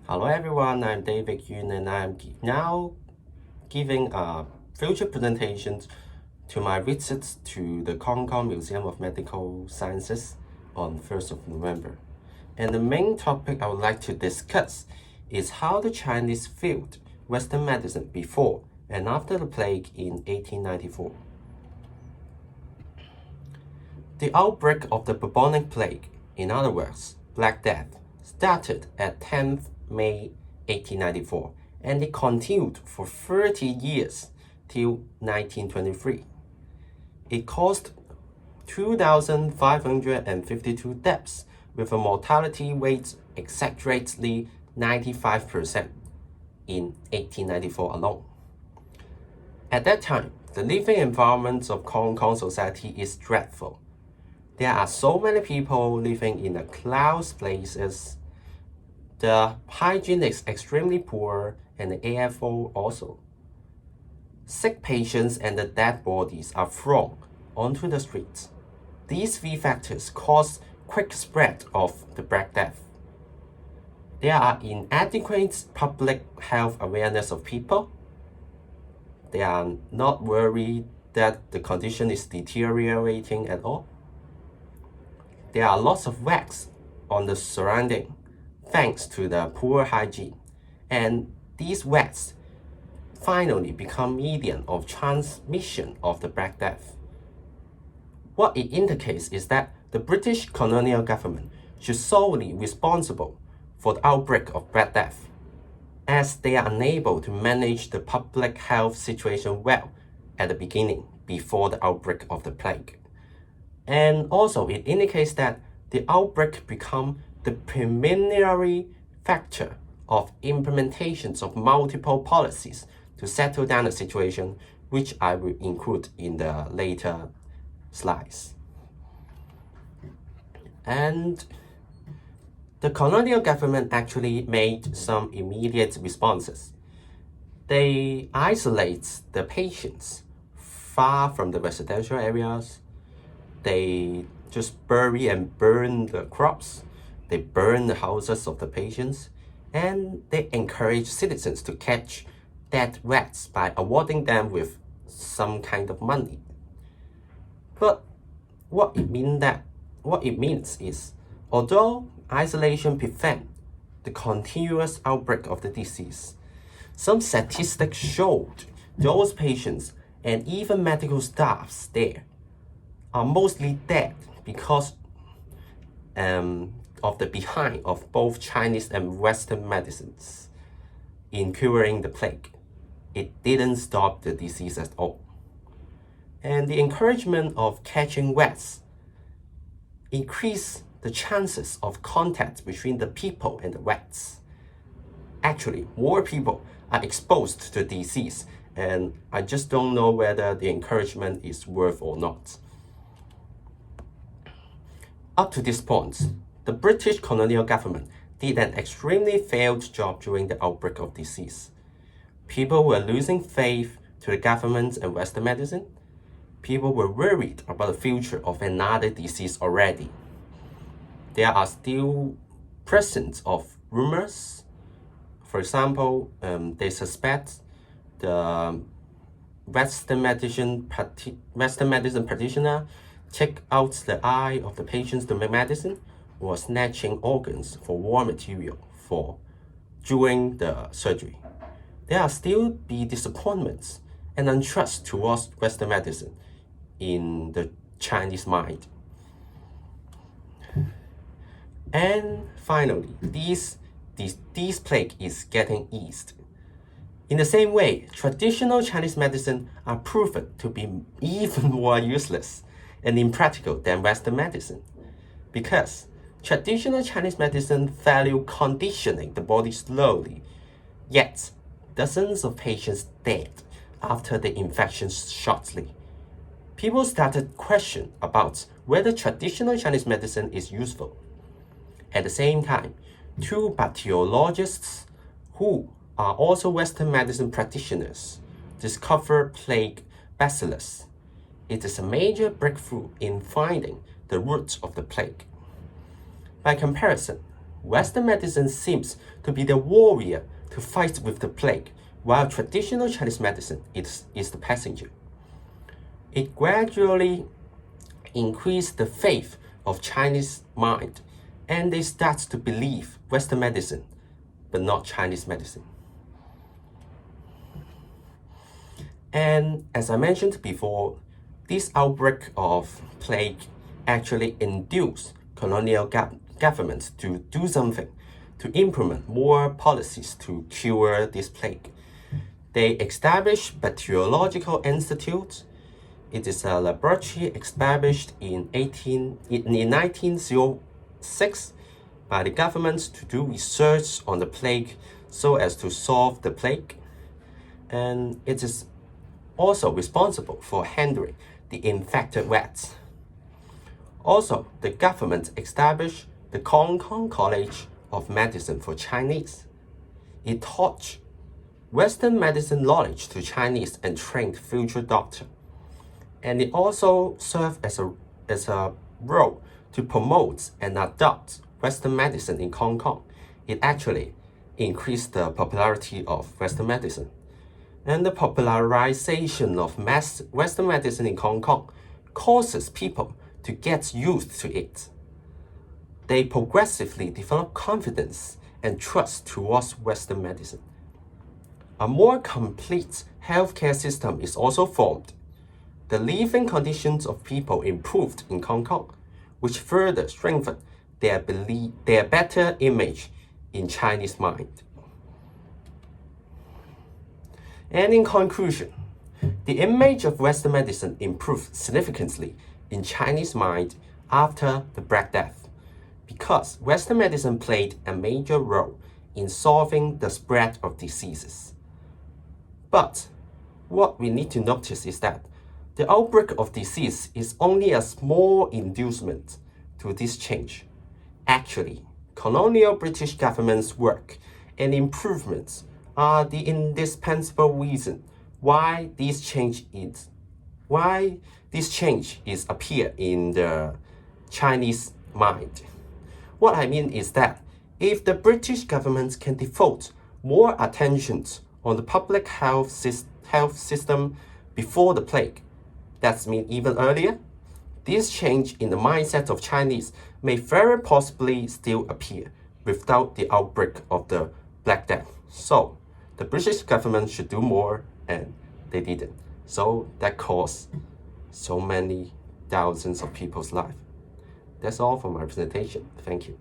Hello everyone, I'm David Yuen and I'm now giving a future presentation to my visit to the Hong Kong Museum of Medical Sciences on 1st of November. And the main topic I would like to discuss is how the Chinese viewed Western medicine before and after the plague in 1894. The outbreak of the bubonic plague, in other words, Black Death, started at 10th May 1894 and it continued for 30 years till 1923. It caused 2,552 deaths with a mortality rate exaggeratedly 95% in 1894 alone. At that time, the living environment of Hong Kong society is dreadful. There are so many people living in the close places. The hygiene is extremely poor and the AFO also. Sick patients and the dead bodies are thrown onto the streets. These three factors cause quick spread of the Black Death. There are inadequate public health awareness of people. They are not worried that the condition is deteriorating at all. There are lots of wax on the surrounding thanks to the poor hygiene, and these wax finally become medium of transmission of the Black Death. What it indicates is that the British colonial government should solely responsible for the outbreak of Black Death, as they are unable to manage the public health situation well at the beginning before the outbreak of the plague. And also it indicates that the outbreak become the preliminary factor of implementations of multiple policies to settle down the situation, which I will include in the later slides. And the colonial government actually made some immediate responses. They isolate the patients far from the residential areas. They just bury and burn the crops. They burn the houses of the patients, and they encourage citizens to catch dead rats by awarding them with some kind of money. But what it means is, although isolation prevents the continuous outbreak of the disease, some statistics showed those patients and even medical staffs there are mostly dead because of the behind of both Chinese and Western medicines in curing the plague. It didn't stop the disease at all. And the encouragement of catching rats increased the chances of contact between the people and the rats. Actually, more people are exposed to the disease, and I just don't know whether the encouragement is worth or not. Up to this point, the British colonial government did an extremely failed job during the outbreak of disease. People were losing faith to the government and Western medicine. People were worried about the future of another disease already. There are still presence of rumors. For example, they suspect the Western medicine practitioner check out the eye of the patients to make medicine, or snatching organs for war material during the surgery. There are still be disappointments and untrust towards Western medicine in the Chinese mind. And finally, this plague is getting eased. In the same way, traditional Chinese medicine are proven to be even more useless and impractical than Western medicine, because traditional Chinese medicine value conditioning the body slowly, yet dozens of patients died after the infection shortly. People started question about whether traditional Chinese medicine is useful. At the same time, two bacteriologists who are also Western medicine practitioners discovered plague bacillus. It is a major breakthrough in finding the roots of the plague. By comparison, Western medicine seems to be the warrior to fight with the plague, while traditional Chinese medicine is the passenger. It gradually increased the faith of Chinese mind, and they start to believe Western medicine, but not Chinese medicine. And as I mentioned before, this outbreak of plague actually induced colonial governments to do something, to implement more policies to cure this plague. They established bacteriological institutes. It is a laboratory established in 1906 by the government to do research on the plague so as to solve the plague. And it is also responsible for handling the infected rats. Also, the government established the Hong Kong College of Medicine for Chinese. It taught Western medicine knowledge to Chinese and trained future doctors. And it also served as a role to promote and adopt Western medicine in Hong Kong. It actually increased the popularity of Western medicine. And the popularization of Western medicine in Hong Kong causes people to get used to it. They progressively develop confidence and trust towards Western medicine. A more complete healthcare system is also formed. The living conditions of people improved in Hong Kong, which further strengthened their better image in Chinese mind. And in conclusion, the image of Western medicine improved significantly in Chinese mind after the Black Death, because Western medicine played a major role in solving the spread of diseases. But what we need to notice is that the outbreak of disease is only a small inducement to this change. Actually, colonial British government's work and improvements are the indispensable reason why this change is appear in the Chinese mind. What I mean is that if the British government can devote more attention on the public health system before the plague, that's mean even earlier, this change in the mindset of Chinese may very possibly still appear without the outbreak of the Black Death. So the British government should do more, and they didn't. So that cost so many thousands of people's lives. That's all for my presentation. Thank you.